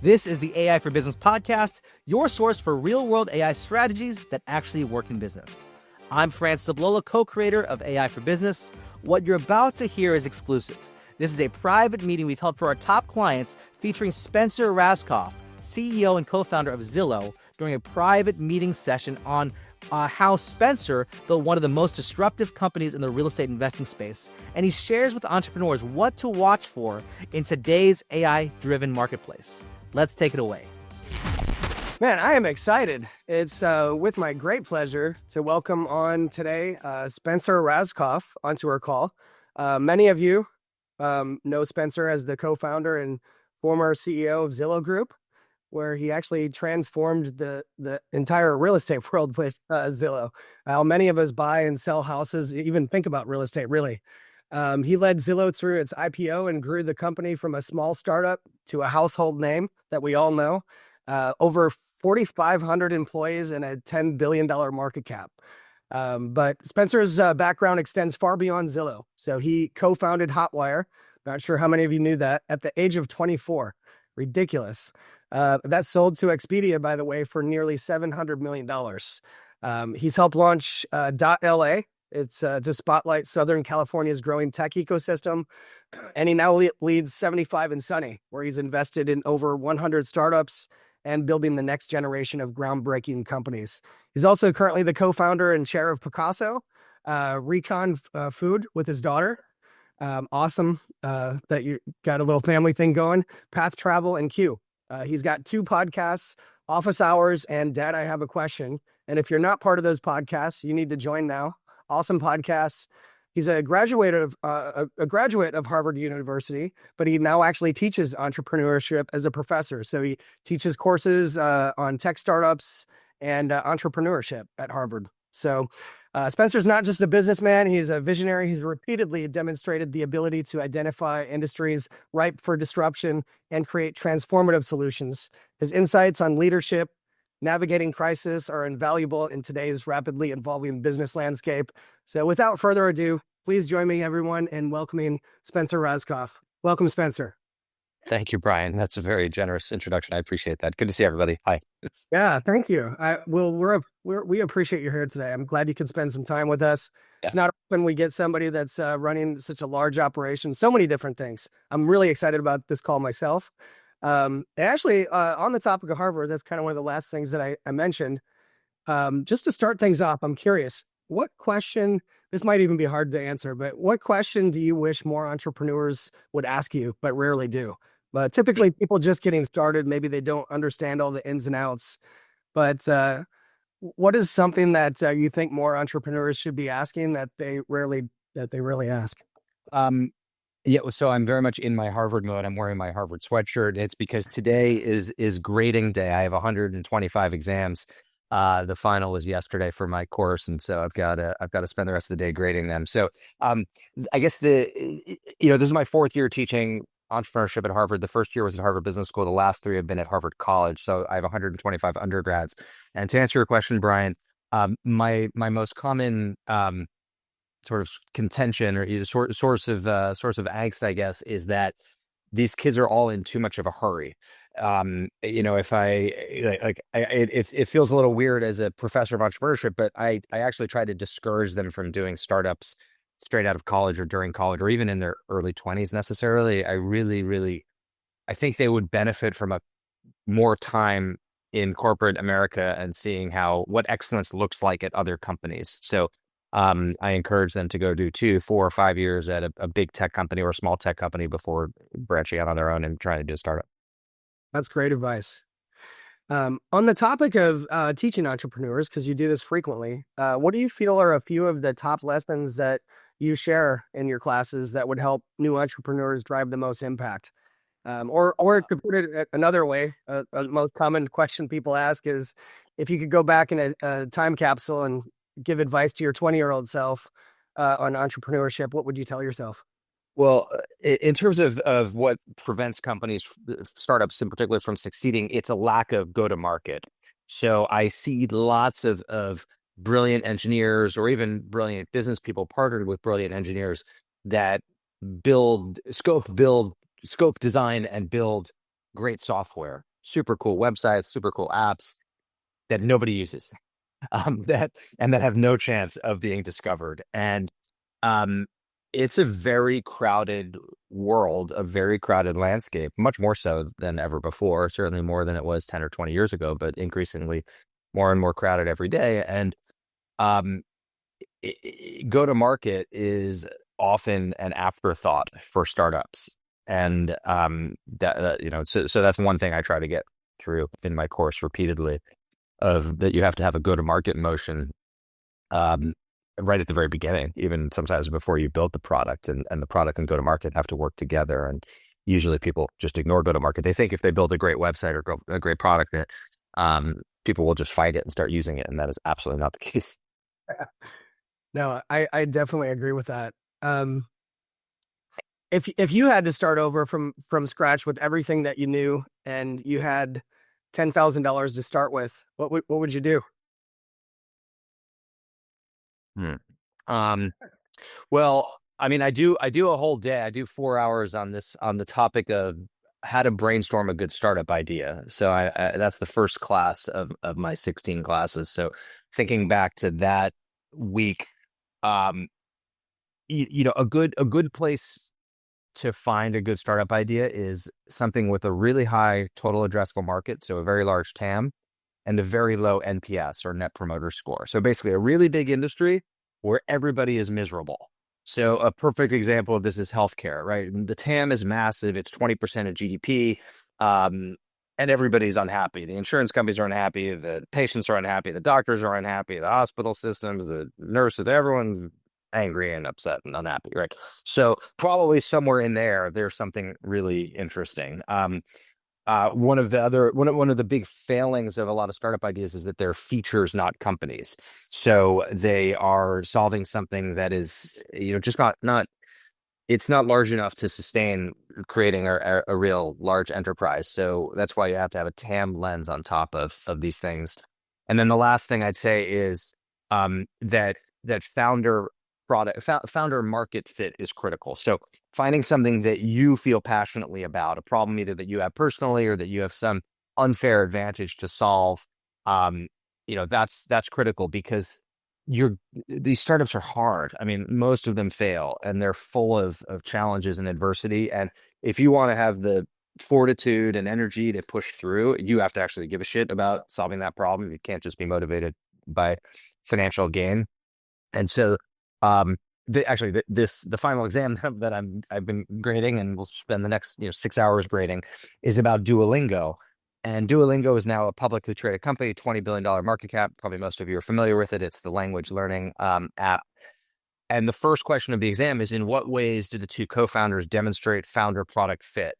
This is the AI for Business podcast, your source for real-world AI strategies that actually work in business. I'm Franz Sablola, co-creator of AI for Business. What you're about to hear is exclusive. This is a private meeting we've held for our top clients featuring Spencer Rascoff, CEO and co-founder of Zillow, during a private meeting session on how Spencer built one of the most disruptive companies in the real estate investing space, and he shares with entrepreneurs what to watch for in today's AI-driven marketplace. Let's take it away. Man, I am excited. It's with my great pleasure to welcome on today Spencer Rascoff onto our call. Many of you know Spencer as the co-founder and former CEO of Zillow Group, where he actually transformed the entire real estate world with Zillow. How many of us buy and sell houses, even think about real estate, really. He led Zillow through its IPO and grew the company from a small startup to a household name that we all know. Over 4,500 employees and a $10 billion market cap. But Spencer's background extends far beyond Zillow. So he co-founded Hotwire. Not sure how many of you knew that, at the age of 24. Ridiculous. That sold to Expedia, by the way, for nearly $700 million. He's helped launch .LA. It's to spotlight Southern California's growing tech ecosystem. And he now leads 75 and Sunny, where he's invested in over 100 startups and building the next generation of groundbreaking companies. He's also currently the co-founder and chair of Picasso, Recon Food with his daughter. Awesome that you got a little family thing going. Path Travel and Q. He's got 2 podcasts, Office Hours and Dad, I Have a Question. And if you're not part of those podcasts, you need to join now. Awesome podcasts. He's a graduate of Harvard University, but he now actually teaches entrepreneurship as a professor. So he teaches courses on tech startups and entrepreneurship at Harvard. So Spencer's not just a businessman, he's a visionary. He's repeatedly demonstrated the ability to identify industries ripe for disruption and create transformative solutions. His insights on leadership, navigating crisis are invaluable in today's rapidly evolving business landscape. So without further ado, please join me, everyone, in welcoming Spencer Rascoff. Welcome, Spencer. Thank you, Brian. That's a very generous introduction. I appreciate that. Good to see everybody. Hi. Yeah, thank you. We appreciate you here today. I'm glad you could spend some time with us. Yeah. It's not often we get somebody that's running such a large operation, so many different things. I'm really excited about this call myself. And actually, on the topic of Harvard, that's kind of one of the last things that I mentioned. Just to start things off, I'm curious, what question, this might even be hard to answer, but what question do you wish more entrepreneurs would ask you, but rarely do? But typically people just getting started, maybe they don't understand all the ins and outs. But what is something that you think more entrepreneurs should be asking that they rarely ask? Yeah, so I'm very much in my Harvard mode. I'm wearing my Harvard sweatshirt. It's because today is grading day. I have 125 exams. The final was yesterday for my course, and so I've got to spend the rest of the day grading them. So I guess this is my 4th year teaching entrepreneurship at Harvard. The first year was at Harvard Business School. The last 3 have been at Harvard College. So I have 125 undergrads. And to answer your question, Brian, my most common sort of contention or source of angst, I guess, is that these kids are all in too much of a hurry. If it feels a little weird as a professor of entrepreneurship, but I actually try to discourage them from doing startups straight out of college or during college or even in their early 20s necessarily. I think they would benefit from more time in corporate America and seeing what excellence looks like at other companies. So I encourage them to go do 2, 4, or 5 years at a big tech company or a small tech company before branching out on their own and trying to do a startup. That's great advice. On the topic of teaching entrepreneurs, because you do this frequently, what do you feel are a few of the top lessons that you share in your classes that would help new entrepreneurs drive the most impact? Or to put it another way, the most common question people ask is, if you could go back in a time capsule and give advice to your 20-year-old self on entrepreneurship, what would you tell yourself? Well, in terms of what prevents companies, startups in particular, from succeeding, it's a lack of go-to-market. So I see lots of brilliant engineers or even brilliant business people partnered with brilliant engineers that scope, design, and build great software, super cool websites, super cool apps that nobody uses, that have no chance of being discovered. And um, it's a very crowded world, a very crowded landscape, much more so than ever before, certainly more than it was 10 or 20 years ago, but increasingly more and more crowded every day. And um, go to market is often an afterthought for startups. And so that's one thing I try to get through in my course repeatedly, of that you have to have a go to market motion um, right at the very beginning, even sometimes before you build the product, and the product and go to market have to work together. And usually people just ignore go to market. They think if they build a great website or a great product that people will just find it and start using it. And that is absolutely not the case. No, I definitely agree with that. If you had to start over from scratch with everything that you knew, and you had $10,000 to start with, what would you do? Hmm. Well, I mean, I do a whole day. I do 4 hours on the topic of how to brainstorm a good startup idea. So I that's the first class of my 16 classes. So thinking back to that week, um, a good place to find a good startup idea is something with a really high total addressable market, so a very large TAM, and a very low NPS, or net promoter score. So basically a really big industry where everybody is miserable. So a perfect example of this is healthcare, right? The TAM is massive. It's 20% of GDP. And everybody's unhappy. The insurance companies are unhappy. The patients are unhappy. The doctors are unhappy. The hospital systems, the nurses, everyone's angry and upset and unhappy, right? So probably somewhere in there, there's something really interesting. One of the big failings of a lot of startup ideas is that they're features, not companies. So they are solving something that is, just not it's not large enough to sustain creating a real large enterprise. So that's why you have to have a TAM lens on top of these things. And then the last thing I'd say is that founder market fit is critical. So finding something that you feel passionately about, a problem either that you have personally or that you have some unfair advantage to solve, that's critical, because these startups are hard. I mean, most of them fail, and they're full of challenges and adversity. And if you want to have the fortitude and energy to push through, you have to actually give a shit about solving that problem. You can't just be motivated by financial gain. And so, the final exam that I've been grading, and we'll spend the next 6 hours grading, is about Duolingo. And Duolingo is now a publicly traded company, $20 billion market cap. Probably most of you are familiar with it. It's the language learning app. And the first question of the exam is, in what ways do the two co-founders demonstrate founder product fit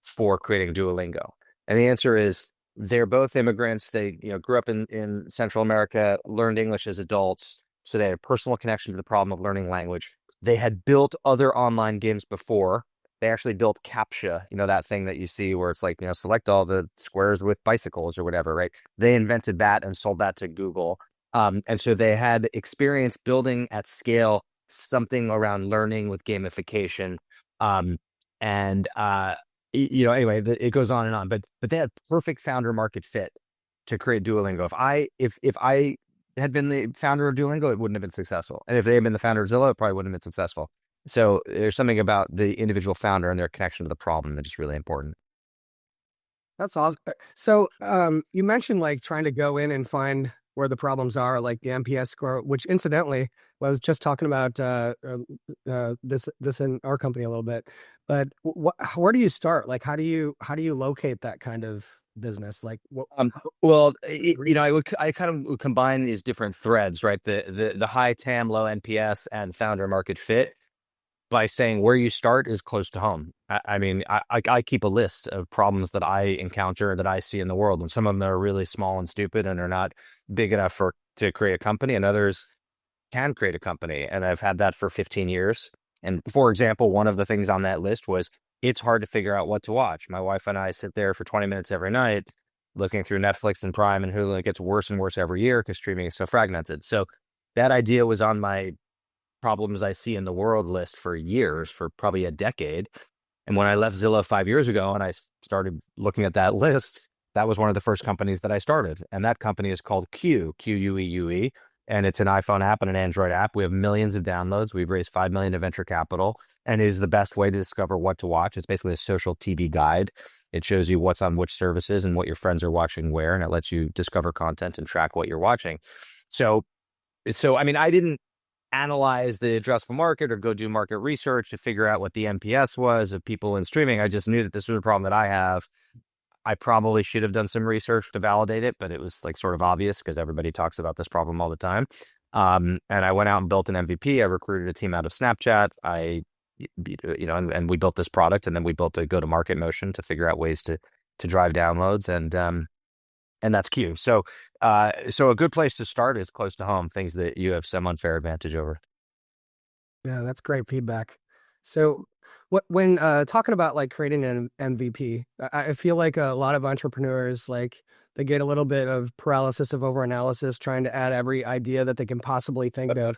for creating Duolingo? And the answer is, they're both immigrants. They grew up in Central America, learned English as adults. So they had a personal connection to the problem of learning language. They had built other online games before. They actually built CAPTCHA, that thing that you see where it's like, select all the squares with bicycles or whatever, right? They invented that and sold that to Google. And so they had experience building at scale something around learning with gamification. Anyway, it goes on and on, but they had perfect founder market fit to create Duolingo. If I had been the founder of Duolingo, it wouldn't have been successful. And if they had been the founder of Zillow, it probably wouldn't have been successful. So there's something about the individual founder and their connection to the problem that is really important. That's awesome. So you mentioned like trying to go in and find where the problems are, like the NPS score, which incidentally, I was just talking about this in our company a little bit. But where do you start? Like, how do you locate that kind of business? Like, I kind of would combine these different threads, right? The high TAM, low NPS, and founder market fit, by saying where you start is close to home. I keep a list of problems that I encounter, that I see in the world, and some of them are really small and stupid and are not big enough to create a company, and others can create a company. And I've had that for 15 years. And for example, one of the things on that list was, it's hard to figure out what to watch. My wife and I sit there for 20 minutes every night looking through Netflix and Prime and Hulu. It gets worse and worse every year because streaming is so fragmented. So that idea was on my problems I see in the world list for years, for probably a decade. And when I left Zillow 5 years ago and I started looking at that list, that was one of the first companies that I started. And that company is called Queue. And it's an iPhone app and an Android app. We have millions of downloads. We've raised 5 million of venture capital, and it is the best way to discover what to watch. It's basically a social TV guide. It shows you what's on which services and what your friends are watching where, and it lets you discover content and track what you're watching. So I mean, I didn't analyze the addressable market or go do market research to figure out what the NPS was of people in streaming. I just knew that this was a problem that I have. I probably should have done some research to validate it, but it was like sort of obvious because everybody talks about this problem all the time. And I went out and built an MVP. I recruited a team out of Snapchat. And we built this product, and then we built a go-to-market motion to figure out ways to drive downloads, and that's Q. So a good place to start is close to home, things that you have some unfair advantage over. Yeah, that's great feedback. So when talking about like creating an MVP, I feel like a lot of entrepreneurs, like they get a little bit of paralysis of overanalysis, trying to add every idea that they can possibly think of.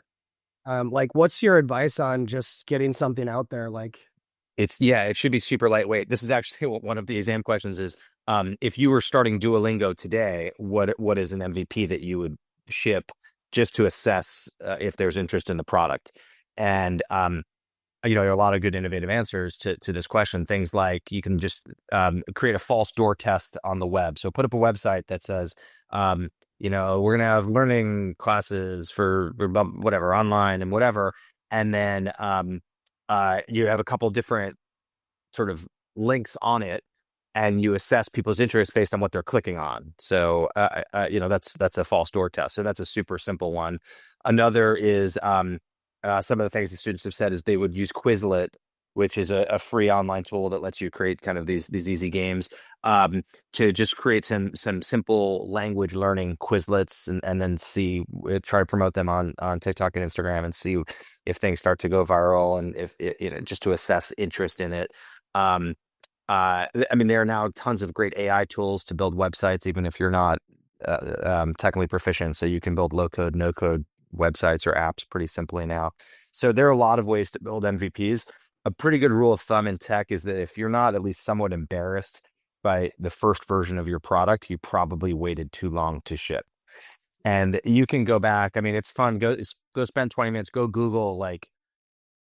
Like, what's your advice on just getting something out there? Like, It should be super lightweight. This is actually one of the exam questions is, if you were starting Duolingo today, what is an MVP that you would ship just to assess if there's interest in the product? And there are a lot of good innovative answers to this question. Things like you can just create a false door test on the web. So put up a website that says, we're going to have learning classes for whatever, online and whatever. And then you have a couple different sort of links on it, and you assess people's interest based on what they're clicking on. So, that's a false door test. So that's a super simple one. Another is some of the things the students have said is they would use Quizlet, which is a free online tool that lets you create kind of these easy games, to just create some simple language learning Quizlets, and then try to promote them on TikTok and Instagram, and see if things start to go viral, and if just to assess interest in it. There are now tons of great AI tools to build websites, even if you're not technically proficient. So you can build low code, no code websites or apps pretty simply now. So there are a lot of ways to build MVPs. A pretty good rule of thumb in tech is that if you're not at least somewhat embarrassed by the first version of your product, you probably waited too long to ship. And you can go back. I mean, it's fun. Go spend 20 minutes, go Google like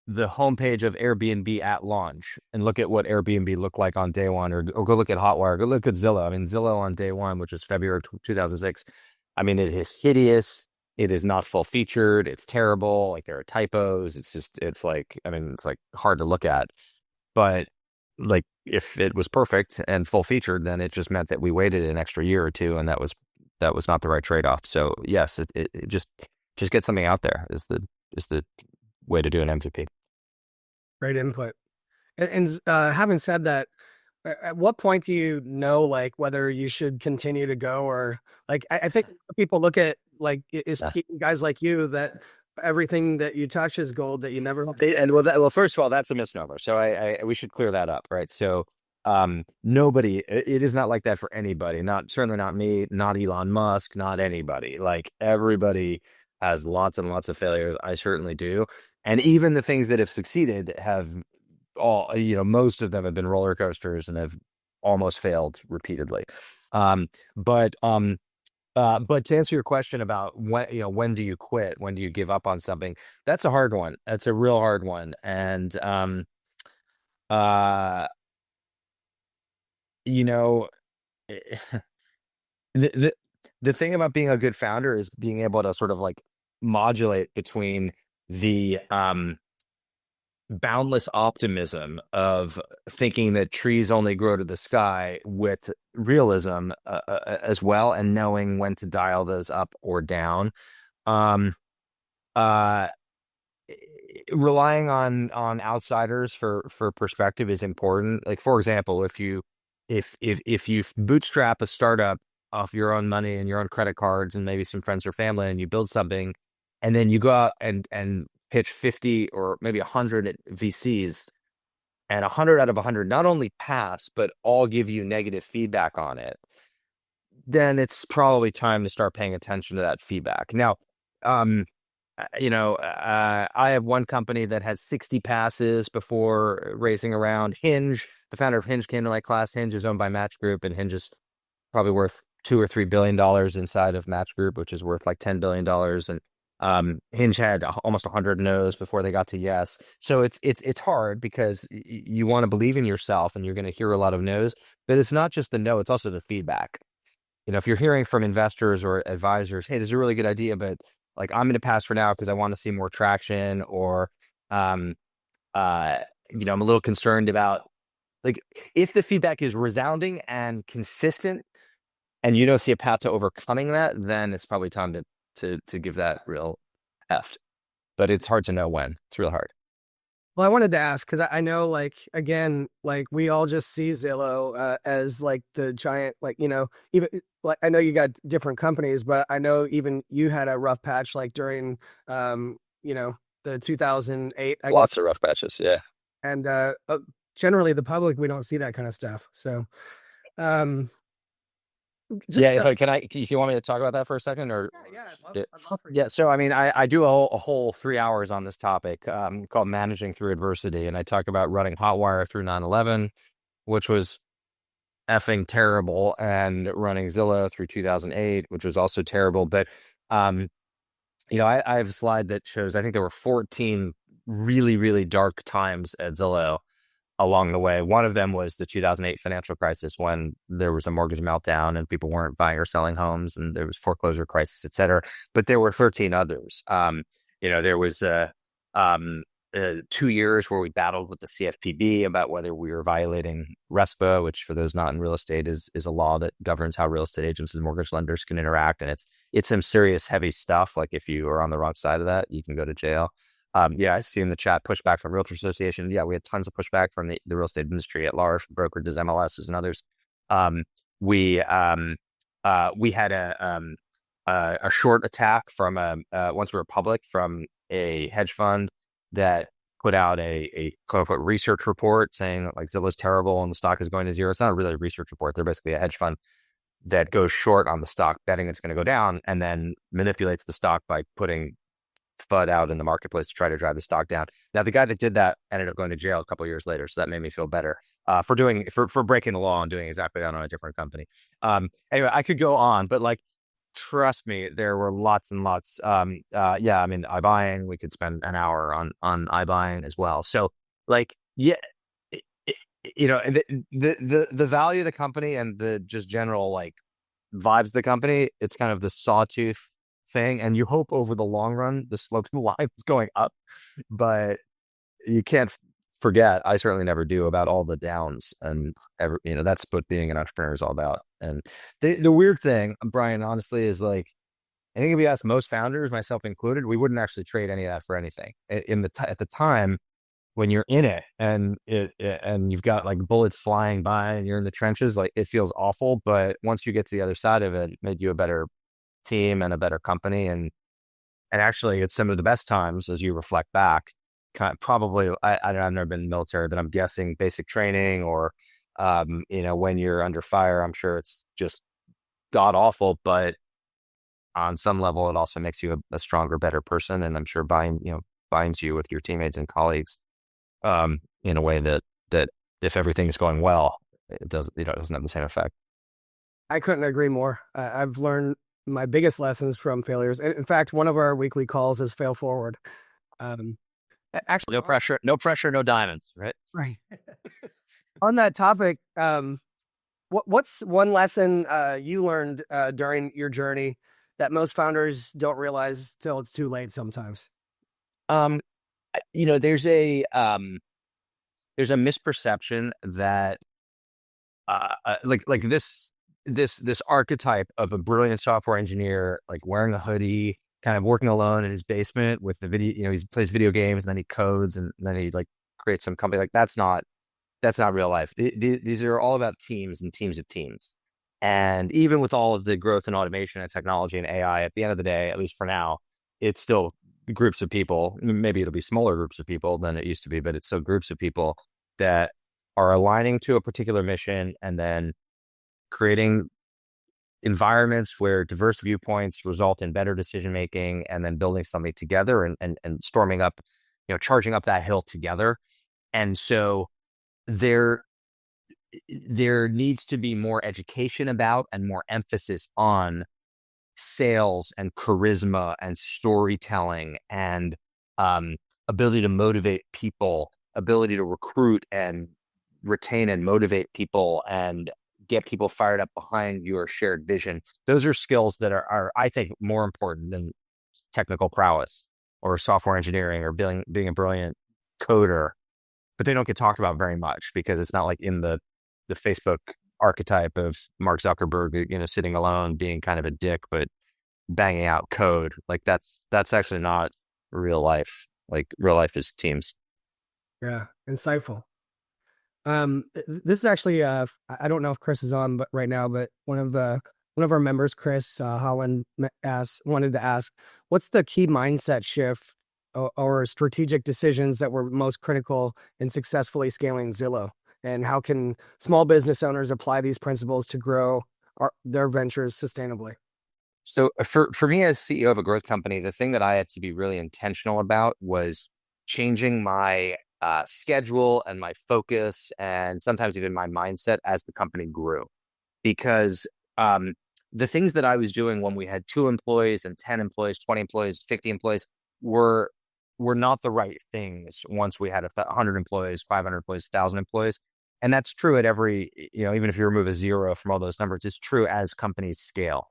the homepage of Airbnb at launch and look at what Airbnb looked like on day one, or go look at Hotwire, go look at Zillow. I mean, Zillow on day one, which is February 2006. I mean, it is hideous. It is not full featured. It's terrible. Like, there are typos. It's like hard to look at. But like, if it was perfect and full featured, then it just meant that we waited an extra year or two, and that was not the right trade-off. So yes, it just get something out there is the way to do an MVP. great input. And having said that, at what point do you know, like, whether you should continue to go, or like, I think people look at like guys like you, that everything that you touch is gold, that you never. First of all, that's a misnomer. So we should clear that up, right? So nobody, it is not like that for anybody. Certainly not me, not Elon Musk, not anybody. Like, everybody has lots and lots of failures. I certainly do, and even the things that have succeeded have most of them have been roller coasters and have almost failed repeatedly. But to answer your question about when do you quit, when do you give up on something, that's a hard one. That's a real hard one. And the thing about being a good founder is being able to sort of like modulate between the boundless optimism of thinking that trees only grow to the sky with realism as well, and knowing when to dial those up or down. Relying on outsiders for perspective is important. Like, for example, if you bootstrap a startup off your own money and your own credit cards and maybe some friends or family, and you build something, and then you go out and pitch 50 or maybe 100 VCs, and 100 out of 100 not only pass, but all give you negative feedback on it, then it's probably time to start paying attention to that feedback. Now, I have one company that had 60 passes before raising a round. Hinge, the founder of Hinge came to my class. Hinge is owned by Match Group, and Hinge is probably worth $2 or $3 billion inside of Match Group, which is worth like $10 billion. And Hinge had almost 100 no's before they got to yes. So it's hard because you want to believe in yourself, and you're going to hear a lot of no's. But it's not just the no; it's also the feedback. If you're hearing from investors or advisors, hey, this is a really good idea, but like I'm going to pass for now because I want to see more traction, or um, I'm a little concerned about, like, if the feedback is resounding and consistent, and you don't see a path to overcoming that, then it's probably time to give that real heft. But it's hard to know when. It's real hard. Well, I wanted to ask because I know, like, again, like we all just see Zillow as like the giant, like, even like I know you got different companies, but I know even you had a rough patch like during, the 2008. Lots of rough patches, yeah. And generally, the public, we don't see that kind of stuff. So, if you want me to talk about that for a second, or I'd love for you. yeah. So I mean, I do a whole 3 hours on this topic called managing through adversity, and I talk about running Hotwire through 9/11, which was effing terrible, and running Zillow through 2008, which was also terrible. But I have a slide that shows, I think there were 14 really, really dark times at Zillow along the way. One of them was the 2008 financial crisis, when there was a mortgage meltdown and people weren't buying or selling homes, and there was foreclosure crisis, et cetera. But there were 13 others. There was 2 years where we battled with the CFPB about whether we were violating RESPA, which, for those not in real estate, is a law that governs how real estate agents and mortgage lenders can interact. And it's some serious heavy stuff. Like, if you are on the wrong side of that, you can go to jail. I see in the chat pushback from Realtor Association. Yeah, we had tons of pushback from the real estate industry at large, brokerages, MLSs, and others. We had a short attack from once we were public, from a hedge fund that put out a quote unquote research report saying like Zillow's terrible and the stock is going to zero. It's not really a research report. They're basically a hedge fund that goes short on the stock, betting it's going to go down, and then manipulates the stock by putting FUD out in the marketplace to try to drive the stock down. Now, the guy that did that ended up going to jail a couple of years later, so that made me feel better for breaking the law and doing exactly that on a different company. Anyway, I could go on, but like, trust me, there were lots and lots. iBuying, we could spend an hour on iBuying as well. So, like, yeah, the value of the company and the just general like vibes of the company, it's kind of the sawtooth thing, and you hope over the long run the slope of the line is going up, but you can't forget, I certainly never do, about all the downs, and that's what being an entrepreneur is all about. And the weird thing, Brian, honestly, is like, I think if you ask most founders, myself included, we wouldn't actually trade any of that for anything at the time when you're in it, and you've got like bullets flying by and you're in the trenches. Like, it feels awful, but once you get to the other side of it, it made you a better team and a better company. And actually, it's some of the best times as you reflect back. Probably, I've never been in the military, but I'm guessing basic training, or when you're under fire, I'm sure it's just god awful, but on some level, it also makes you a stronger, better person. And I'm sure binds you with your teammates and colleagues in a way that if everything's going well, it doesn't have the same effect. I couldn't agree more. I've learned my biggest lessons from failures. In fact, one of our weekly calls is fail forward. Actually, no pressure, no diamonds, right? Right. On that topic, what's one lesson you learned during your journey that most founders don't realize till it's too late sometimes? There's a misperception that like this archetype of a brilliant software engineer, like wearing a hoodie, kind of working alone in his basement with the video, he plays video games and then he codes and then he like creates some company. Like, that's not real life. These are all about teams and teams of teams. And even with all of the growth in automation and technology and AI, at the end of the day, at least for now, it's still groups of people. Maybe it'll be smaller groups of people than it used to be, but it's still groups of people that are aligning to a particular mission and then creating environments where diverse viewpoints result in better decision making, and then building something together and storming up, charging up that hill together. And so there needs to be more education about and more emphasis on sales and charisma and storytelling and ability to motivate people, ability to recruit and retain and motivate people and get people fired up behind your shared vision. Those are skills that are I think, more important than technical prowess or software engineering or being a brilliant coder. But they don't get talked about very much because it's not like in the Facebook archetype of Mark Zuckerberg, sitting alone, being kind of a dick, but banging out code. Like that's actually not real life. Like real life is teams. Yeah, insightful. This is actually I don't know if Chris is on, but right now, but one of our members, Chris Holland, wanted to ask, what's the key mindset shift or strategic decisions that were most critical in successfully scaling Zillow, and how can small business owners apply these principles to grow their ventures sustainably? So for me as CEO of a growth company, the thing that I had to be really intentional about was changing my schedule and my focus, and sometimes even my mindset as the company grew. Because the things that I was doing when we had 2 employees and 10 employees, 20 employees, 50 employees were not the right things once we had 100 employees, 500 employees, 1,000 employees. And that's true at every, even if you remove a zero from all those numbers, it's true as companies scale.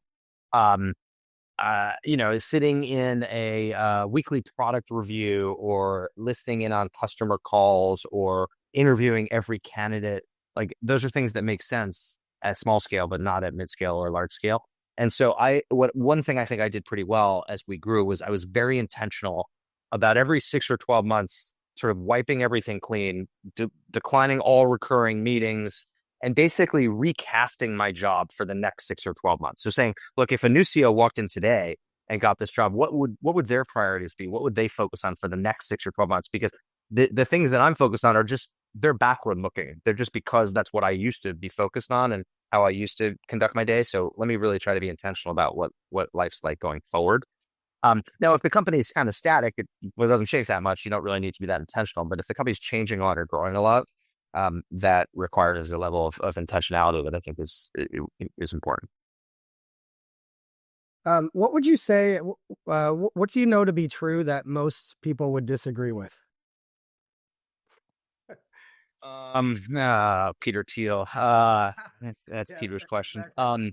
Sitting in a weekly product review or listening in on customer calls or interviewing every candidate, like those are things that make sense at small scale, but not at mid scale or large scale. And so one thing I think I did pretty well as we grew was I was very intentional about every 6 or 12 months, sort of wiping everything clean, declining all recurring meetings, and basically recasting my job for the next 6 or 12 months. So saying, look, if a new CEO walked in today and got this job, what would their priorities be? What would they focus on for the next 6 or 12 months? Because the things that I'm focused on are just, they're backward looking. They're just because that's what I used to be focused on and how I used to conduct my day. So let me really try to be intentional about what life's like going forward. Now, if the company is kind of static, it doesn't change that much. You don't really need to be that intentional. But if the company's changing a lot or growing a lot, that requires a level of intentionality that I think is important. What would you say? What do you know to be true that most people would disagree with? Peter Thiel. That's Yeah, Peter's question. exactly.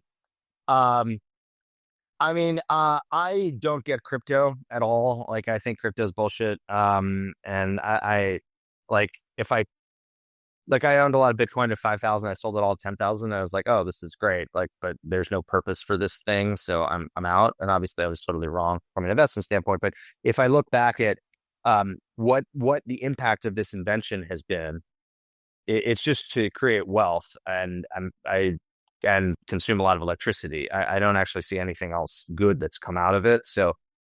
I don't get crypto at all. Like, I think crypto is bullshit. And I like, if I owned a lot of Bitcoin at 5,000. I sold it all at 10,000. I was like, oh, this is great. Like, but there's no purpose for this thing. So I'm out. And obviously I was totally wrong from an investment standpoint. But if I look back at what the impact of this invention has been, it's just to create wealth and consume a lot of electricity. I don't actually see anything else good that's come out of it. So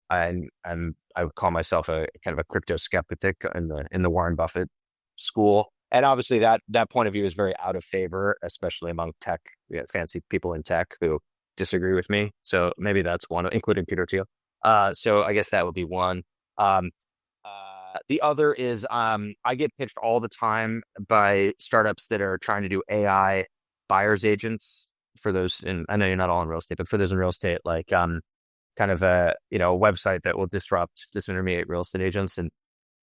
I would call myself a kind of a crypto skeptic in the Warren Buffett school. And obviously that point of view is very out of favor, especially among tech, fancy people in tech who disagree with me. So maybe that's one, including Peter Thiel. So I guess that would be one. The other is I get pitched all the time by startups that are trying to do AI buyer's agents for those. And I know you're not all in real estate, but for those in real estate, like kind of a website that will disintermediate real estate agents.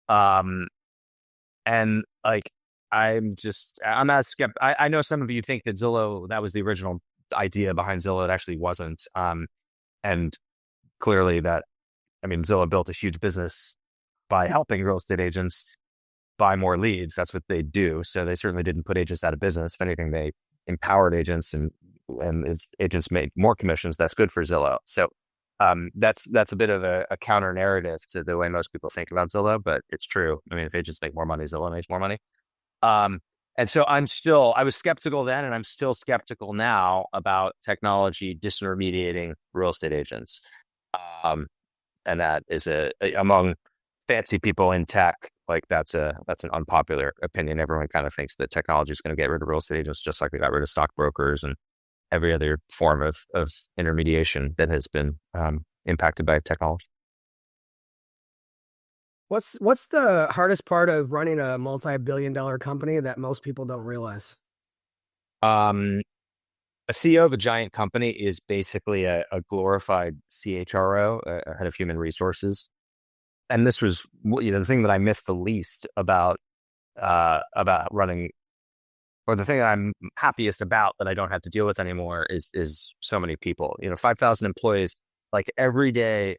And like, I'm not skeptical. I know some of you think that Zillow, that was the original idea behind Zillow. It actually wasn't. And clearly Zillow built a huge business by helping real estate agents buy more leads. That's what they do. So they certainly didn't put agents out of business. If anything, they empowered agents, and if agents made more commissions, that's good for Zillow. So that's a bit of a counter narrative to the way most people think about Zillow, but it's true. I mean, if agents make more money, Zillow makes more money. And so I was skeptical then, and I'm still skeptical now about technology disintermediating real estate agents. And that is among fancy people in tech, like that's an unpopular opinion. Everyone kind of thinks that technology is going to get rid of real estate agents, just like they got rid of stockbrokers and every other form of intermediation that has been impacted by technology. What's the hardest part of running a multi-billion-dollar company that most people don't realize? A CEO of a giant company is basically a glorified CHRO, a head of human resources. And this was the thing that I missed the least about running, or the thing that I'm happiest about that I don't have to deal with anymore is so many people. 5,000 employees. Like every day,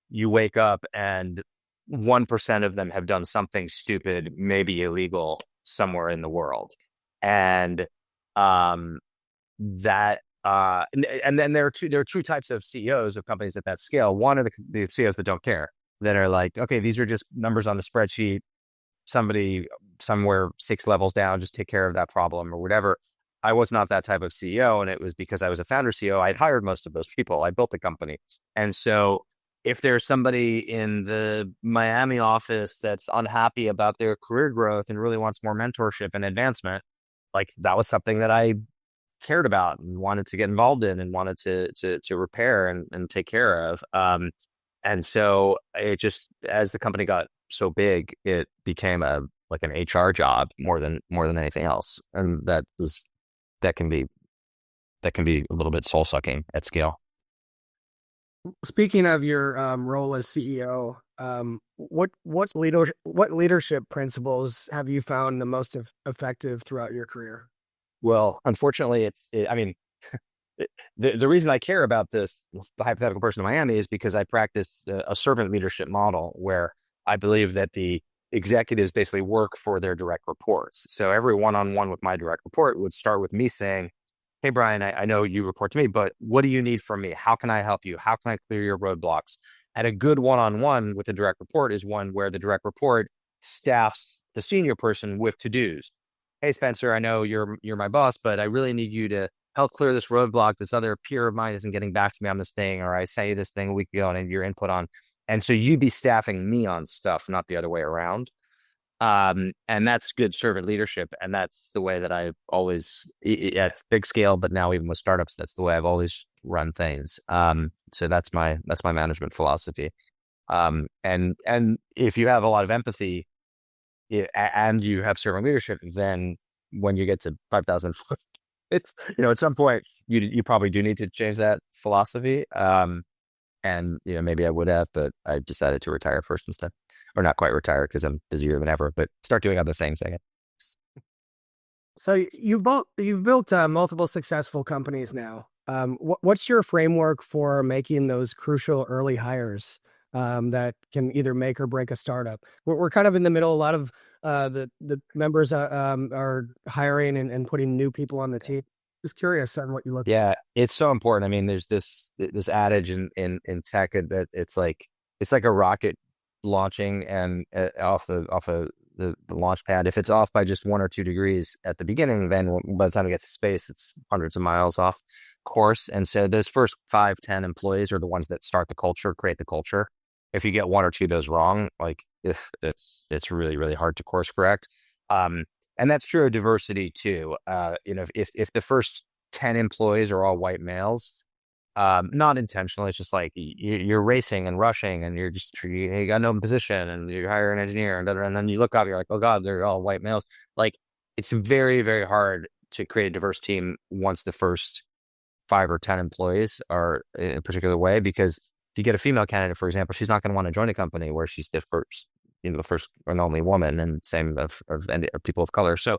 you wake up and 1% of them have done something stupid, maybe illegal, somewhere in the world, and that and then there are two types of CEOs of companies at that scale. One are the CEOs that don't care, that are like, okay, these are just numbers on a spreadsheet. Somebody somewhere 6 levels down, just take care of that problem or whatever. I was not that type of CEO, and it was because I was a founder CEO. I'd hired most of those people. I built the company, and so if there's somebody in the Miami office that's unhappy about their career growth and really wants more mentorship and advancement, like that was something that I cared about and wanted to get involved in and wanted to repair and take care of. And so it just, as the company got so big, it became like an HR job more than anything else. And that can be a little bit soul sucking at scale. Speaking of your role as CEO, what leadership principles have you found the most effective throughout your career? Well, unfortunately, I mean, the reason I care about this, the hypothetical person in Miami, is because I practice a servant leadership model where I believe that the executives basically work for their direct reports. So every one-on-one with my direct report would start with me saying, hey, Brian, I know you report to me, but what do you need from me? How can I help you? How can I clear your roadblocks? And a good one-on-one with the direct report is one where the direct report staffs the senior person with to-dos. Hey, Spencer, I know you're my boss, but I really need you to help clear this roadblock. This other peer of mine isn't getting back to me on this thing, or I sent you this thing a week ago and I need your input on. And so you'd be staffing me on stuff, not the other way around. And that's good servant leadership. And that's the way that I've always, at big scale, but now even with startups, that's the way I've always run things. So that's my management philosophy. And if you have a lot of empathy and you have servant leadership, then when you get to 5,000, it's, at some point you probably do need to change that philosophy. And maybe I would have, but I decided to retire first instead, or not quite retire because I'm busier than ever, but start doing other things, I guess. So you've built multiple successful companies now. What's your framework for making those crucial early hires that can either make or break a startup? We're kind of in the middle. A lot of the members are hiring and putting new people on the team. Just curious on what you look at. Yeah, it's so important. I mean, there's this adage in tech that it's like a rocket launching and off the launch pad. If it's off by just 1 or 2 degrees at the beginning, then by the time it gets to space, it's hundreds of miles off course. And so those first 5-10 employees are the ones that start the culture, create the culture. If you get 1 or 2 of those wrong, like it's really, really hard to course correct. And that's true of diversity too. If the first 10 employees are all white males, not intentional, it's just like you're racing and rushing and you got no position and you hire an engineer and then you look up, you're like, oh God, they're all white males. Like it's very, very hard to create a diverse team once the first 5 or 10 employees are in a particular way, because if you get a female candidate, for example, she's not going to want to join a company where she's the first and only woman, and same of people of color. So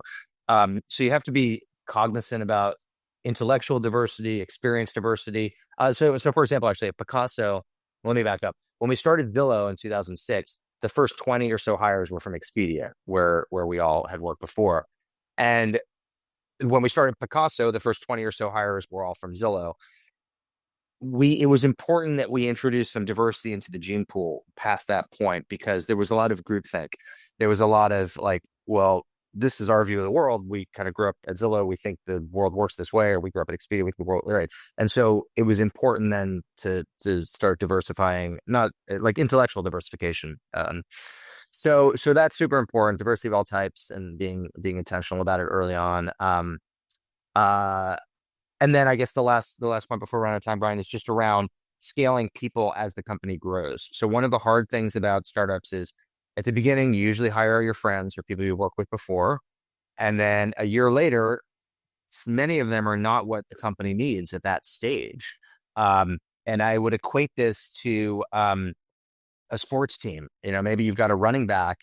you have to be cognizant about intellectual diversity, experience diversity. So for example, actually at Picasso, let me back up. When we started Zillow in 2006, the first 20 or so hires were from Expedia, where we all had worked before. And when we started Picasso, the first 20 or so hires were all from Zillow. It was important that we introduced some diversity into the gene pool past that point, because there was a lot of groupthink. There was a lot of like, well, this is our view of the world. We kind of grew up at Zillow. We think the world works this way, or we grew up at Expedia. We think the world, right? And so it was important then to start diversifying, not like intellectual diversification. So that's super important. Diversity of all types and being intentional about it early on. And then I guess the last point before we're out of time, Brian, is just around scaling people as the company grows. So one of the hard things about startups is at the beginning, you usually hire your friends or people you worked with before. And then a year later, many of them are not what the company needs at that stage. And I would equate this to a sports team. Maybe you've got a running back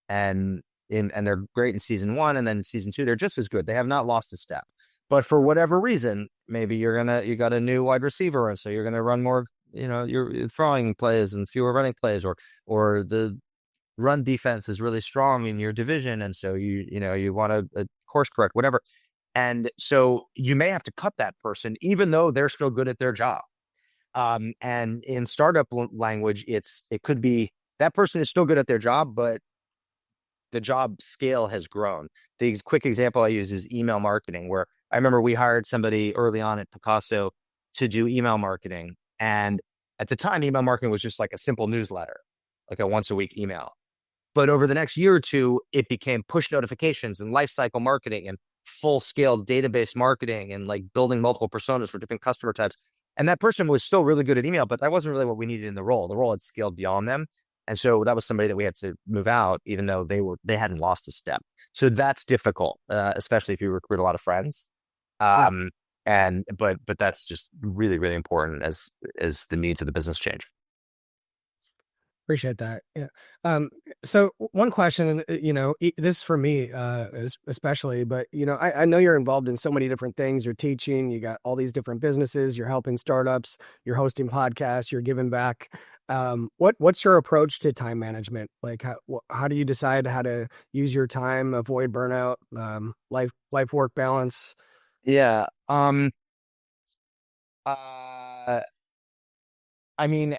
and they're great in season 1, and then season 2, they're just as good. They have not lost a step. But for whatever reason, maybe you got a new wide receiver, and so you're gonna run more, your throwing plays and fewer running plays, or the run defense is really strong in your division, and so you want to course correct, whatever. And so you may have to cut that person, even though they're still good at their job. And in startup language, it could be that person is still good at their job, but the job scale has grown. The quick example I use is email marketing, where I remember we hired somebody early on at Picasso to do email marketing. And at the time, email marketing was just like a simple newsletter, like a once a week email. But over the next year or two, it became push notifications and lifecycle marketing and full scale database marketing and like building multiple personas for different customer types. And that person was still really good at email, but that wasn't really what we needed in the role. The role had scaled beyond them. And so that was somebody that we had to move out, even though they hadn't lost a step. So that's difficult, especially if you recruit a lot of friends. But that's just really, really important as the needs of the business change. Appreciate that. Yeah. So one question, this for me, especially, but I know you're involved in so many different things. You're teaching, you got all these different businesses, you're helping startups, you're hosting podcasts, you're giving back. What's your approach to time management? Like, how do you decide how to use your time, avoid burnout, life work balance? Yeah. I mean,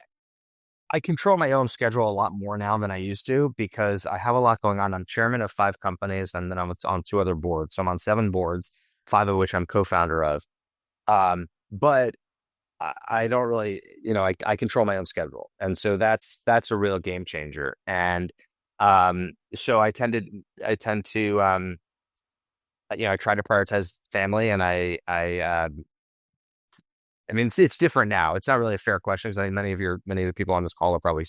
I control my own schedule a lot more now than I used to because I have a lot going on. I'm chairman of 5 companies, and then I'm on 2 other boards. So I'm on 7 boards, 5 of which I'm co-founder of. But I don't really, I control my own schedule. And so that's a real game changer. And so I tend to, I try to prioritize family, and I mean, it's different now. It's not really a fair question because I think many of the people on this call are probably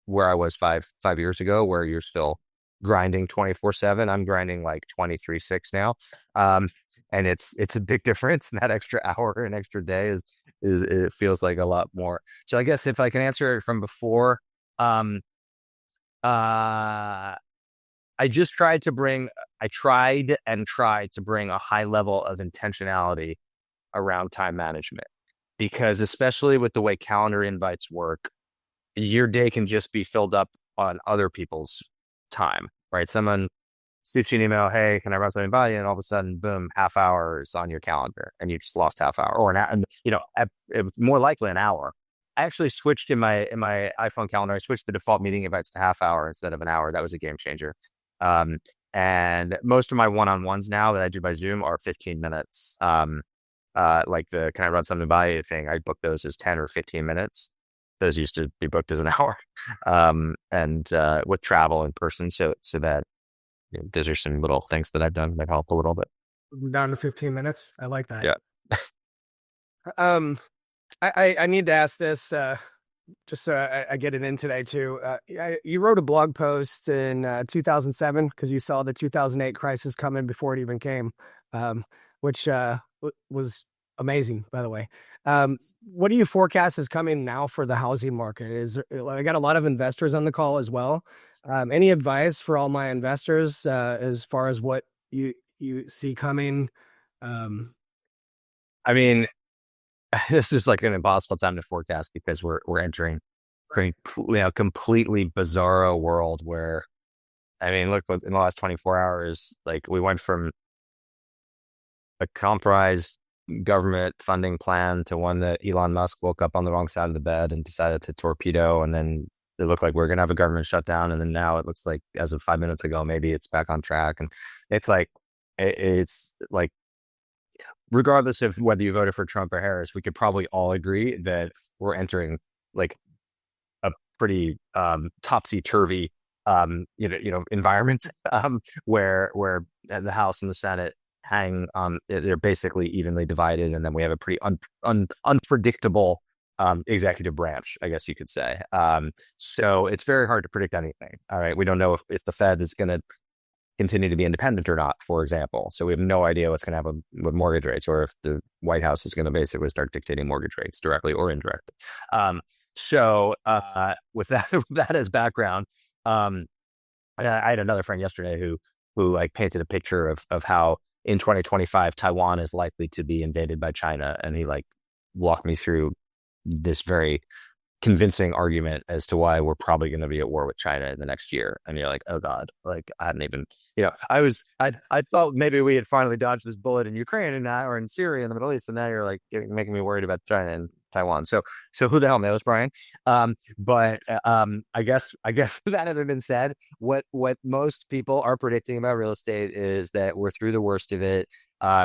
where I was five years ago, where you're still grinding 24/7. I'm grinding like 23/6 now. And it's a big difference. And that extra hour and extra day is it feels like a lot more. So I guess if I can answer it from before, I tried to bring a high level of intentionality around time management. Because especially with the way calendar invites work, your day can just be filled up on other people's time, right? Someone shoots you an email, hey, can I run something by you? And all of a sudden, boom, half hour is on your calendar and you just lost half hour or an hour, more likely an hour. I actually switched in my iPhone calendar. I switched the default meeting invites to half hour instead of an hour. That was a game changer. And most of my one-on-ones now that I do by Zoom are 15 minutes. Like the can I run something by you thing, I book those as 10 or 15 minutes. Those used to be booked as an hour. And with travel in person. So that those are some little things that I've done that help a little bit. Down to 15 minutes. I like that. Yeah. I need to ask this, just so I get it in today too. You wrote a blog post in 2007 because you saw the 2008 crisis coming before it even came, which was amazing, by the way. What do you forecast is coming now for the housing market? I got a lot of investors on the call as well. Any advice for all my investors as far as what you see coming? I mean, this is like an impossible time to forecast because we're entering a completely bizarro world where, I mean, look, in the last 24 hours, like we went from a compromised government funding plan to one that Elon Musk woke up on the wrong side of the bed and decided to torpedo. And then it looked like we're going to have a government shutdown. And then now it looks like as of 5 minutes ago, maybe it's back on track. And it's like, regardless of whether you voted for Trump or Harris, we could probably all agree that we're entering like a pretty topsy-turvy environment where the House and the Senate hang they're basically evenly divided, and then we have a pretty unpredictable executive branch, I guess you could say. So it's very hard to predict anything. All right, we don't know if the Fed is going to continue to be independent or not, for example. So we have no idea what's going to happen with mortgage rates, or if the White House is going to basically start dictating mortgage rates directly or indirectly. So with that with that as background, I had another friend yesterday who like painted a picture of how in 2025 Taiwan is likely to be invaded by China, and he like walked me through this very convincing argument as to why we're probably going to be at war with China in the next year. And you're like, oh God, like I hadn't even, I thought maybe we had finally dodged this bullet in Ukraine and now, or in Syria in the Middle East. And now you're like making me worried about China and Taiwan. So who the hell knows, Brian? But I guess that having been said, what most people are predicting about real estate is that we're through the worst of it.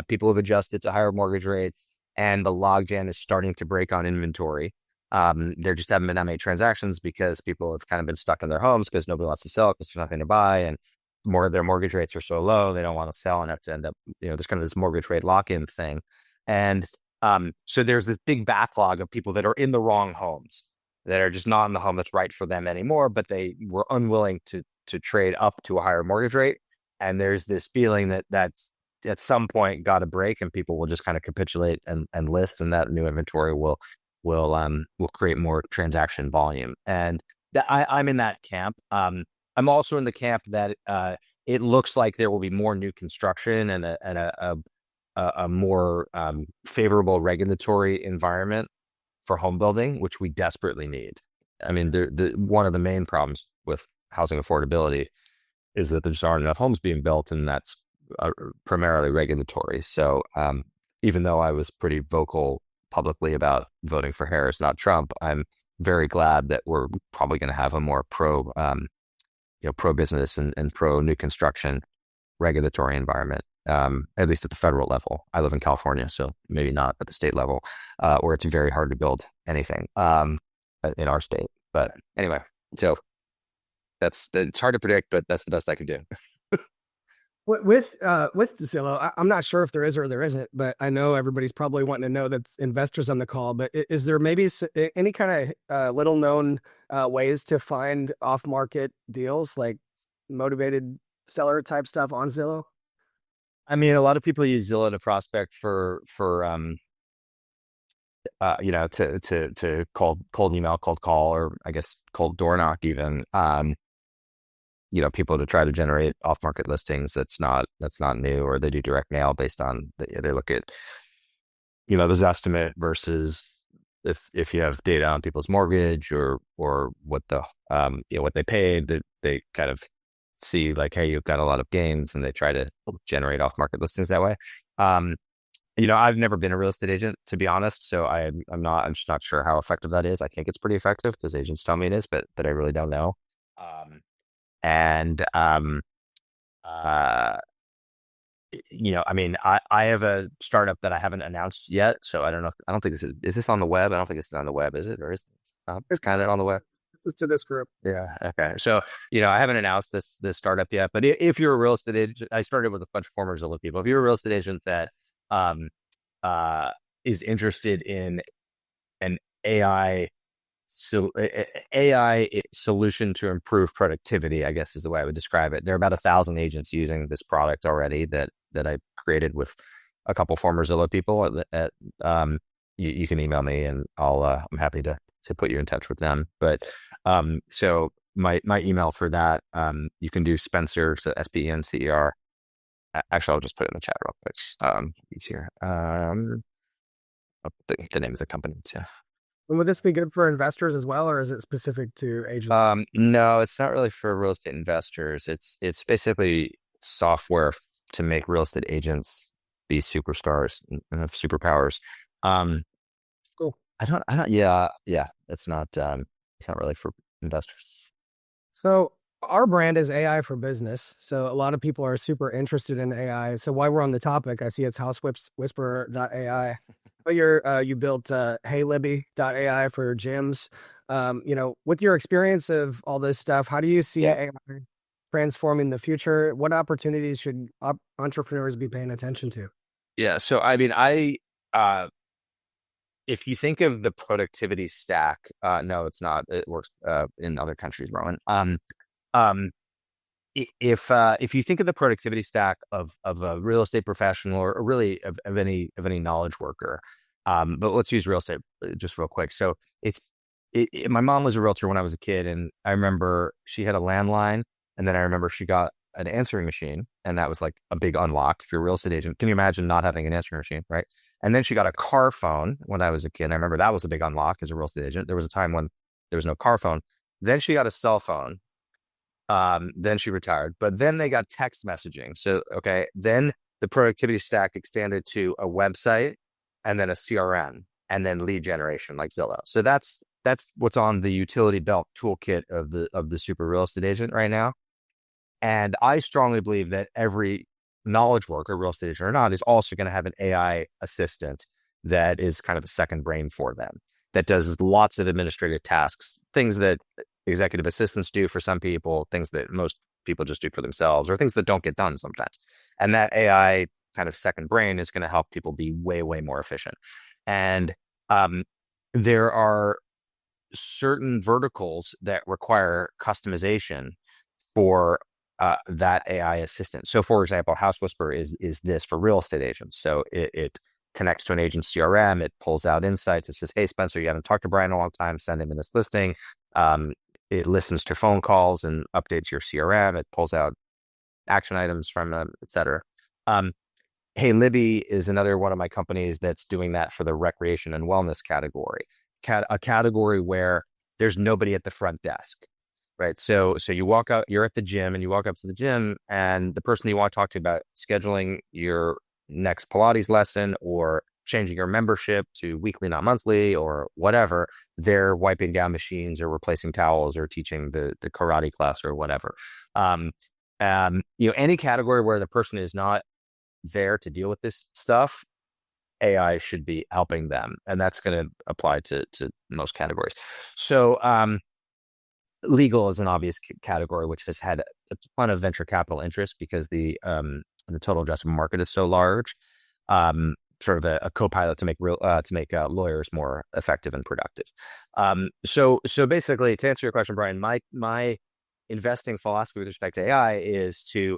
People have adjusted to higher mortgage rates, and the logjam is starting to break on inventory. There just haven't been that many transactions because people have kind of been stuck in their homes because nobody wants to sell because there's nothing to buy, and their mortgage rates are so low they don't want to sell and have to end up, there's kind of this mortgage rate lock-in thing. And so there's this big backlog of people that are in the wrong homes, that are just not in the home that's right for them anymore, but they were unwilling to trade up to a higher mortgage rate. And there's this feeling that's at some point got to break, and people will just kind of capitulate and list, and that new inventory will create more transaction volume. And I'm in that camp. I'm also in the camp that it looks like there will be more new construction and a more favorable regulatory environment for home building, which we desperately need. I mean, one of the main problems with housing affordability is that there just aren't enough homes being built, and that's primarily regulatory. So even though I was pretty vocal publicly about voting for Harris, not Trump, I'm very glad that we're probably going to have a more pro business and pro new construction regulatory environment, at least at the federal level. I live in California, so maybe not at the state level, where it's very hard to build anything in our state. But anyway, so it's hard to predict, but that's the best I can do. With Zillow, I'm not sure if there is or there isn't, but I know everybody's probably wanting to know that's investors on the call. But is there maybe any kind of little known ways to find off market deals, like motivated seller type stuff on Zillow? I mean, a lot of people use Zillow to prospect for to cold email, cold call, or I guess cold door knock even. People to try to generate off-market listings. That's not new. Or they do direct mail based on they look at the Zestimate versus if you have data on people's mortgage or what the what they paid, that they kind of see like, hey, you've got a lot of gains, and they try to generate off-market listings that way. I've never been a real estate agent, to be honest, so I'm just not sure how effective that is. I think it's pretty effective because agents tell me it is, but I really don't know. I mean, I have a startup that I haven't announced yet, so I don't know. I don't think is this on the web? I don't think it's on the web, is it? Or is it? It's kind of on the web. This is to this group. Yeah. Okay. So, I haven't announced this startup yet, but if you're a real estate agent, I started with a bunch of former Zillow people. If you're a real estate agent that is interested in an AI solution to improve productivity, I guess is the way I would describe it. There are about 1,000 agents using this product already that I created with a couple former Zillow people. You can email me, and I'm happy to put you in touch with them. But so my email for that, you can do Spencer, so SPENCER. Actually, I'll just put it in the chat real quick. Easier. The name of the company too. And would this be good for investors as well, or is it specific to agents? No, it's not really for real estate investors. It's basically software to make real estate agents be superstars and have superpowers. Cool. Yeah. It's not really for investors. So our brand is AI for business. So a lot of people are super interested in AI. So while we're on the topic, I see it's housewhisperer.ai. But you built heylibby.ai for gyms. With your experience of all this stuff, how do you see AI transforming the future? What opportunities should entrepreneurs be paying attention to? Yeah. So, I mean, if you think of the productivity stack, no, it's not. It works in other countries, Rowan. If you think of the productivity stack of a real estate professional or really of any knowledge worker, but let's use real estate just real quick. So my mom was a realtor when I was a kid, and I remember she had a landline, and then I remember she got an answering machine, and that was like a big unlock if you're a real estate agent. Can you imagine not having an answering machine, right? And then she got a car phone when I was a kid. I remember that was a big unlock as a real estate agent. There was a time when there was no car phone. Then she got a cell phone. Then she retired, but then they got text messaging. So, okay, then the productivity stack expanded to a website and then a CRM and then lead generation like Zillow. So that's what's on the utility belt toolkit of the super real estate agent right now. And I strongly believe that every knowledge worker, real estate agent or not, is also going to have an AI assistant that is kind of a second brain for them, that does lots of administrative tasks, things that executive assistants do for some people, things that most people just do for themselves, or things that don't get done sometimes. And that AI kind of second brain is going to help people be way, way more efficient. And there are certain verticals that require customization for that AI assistant. So, for example, House Whisperer is this for real estate agents. So it connects to an agent's CRM. It pulls out insights. It says, "Hey, Spencer, you haven't talked to Brian in a long time. Send him in this listing." It listens to phone calls and updates your CRM. It pulls out action items from them, et cetera. Hey Libby is another one of my companies that's doing that for the recreation and wellness category, a category where there's nobody at the front desk, right? So you walk out, you're at the gym, and you walk up to the gym, and the person you want to talk to about scheduling your next Pilates lesson or changing your membership to weekly, not monthly, or whatever, they're wiping down machines or replacing towels or teaching the karate class or whatever. Any category where the person is not there to deal with this stuff, AI should be helping them, and that's going to apply to most categories. So legal is an obvious category, which has had a ton of venture capital interest because the total addressable market is so large. Sort of a co-pilot to make lawyers more effective and productive. So basically, to answer your question, Brian, my investing philosophy with respect to AI is to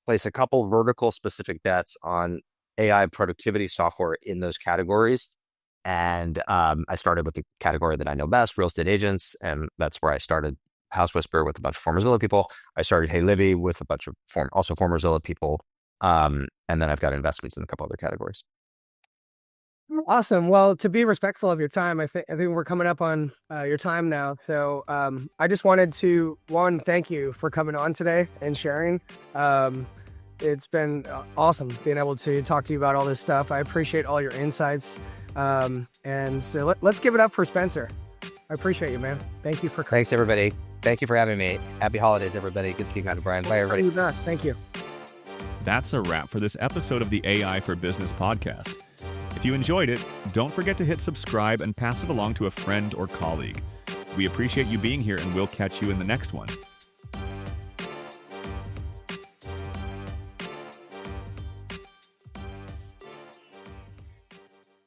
place a couple vertical specific bets on AI productivity software in those categories. And I started with the category that I know best, real estate agents, and that's where I started House Whisperer with a bunch of former Zillow people. I started Hey Libby with a bunch of former Zillow people. And then I've got investments in a couple other categories. Awesome. Well, to be respectful of your time, I think we're coming up on your time now. So I just wanted to, thank you for coming on today and sharing. It's been awesome being able to talk to you about all this stuff. I appreciate all your insights. And so let's give it up for Spencer. I appreciate you, man. Thank you for coming. Thanks, everybody. Thank you for having me. Happy holidays, everybody. Good speaking to Brian. Bye, everybody. Thank you. That's a wrap for this episode of the AI for Business podcast. If you enjoyed it, don't forget to hit subscribe and pass it along to a friend or colleague. We appreciate you being here, and we'll catch you in the next one.